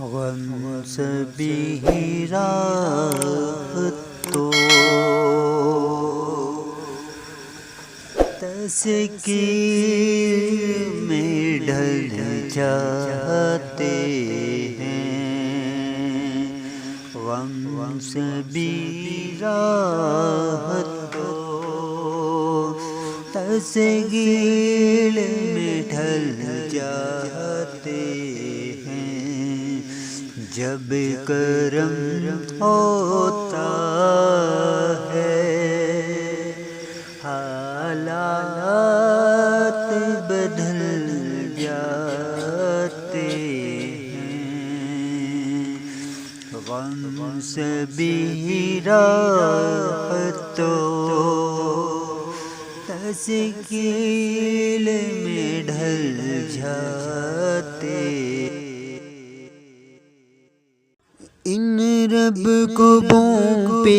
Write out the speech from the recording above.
غم سبھی راہ تو تسکیر میں ڈھل جاتے ہیں، غم سبھی راہ تو تسکیر میں ڈھل جاتے ہیں، جب کرم ہوتا ہے حالات بدل جاتے ہیں، غم سبھی راہ تو تسکیل میں ڈھل جاتے۔ ان رب کو بوں پہ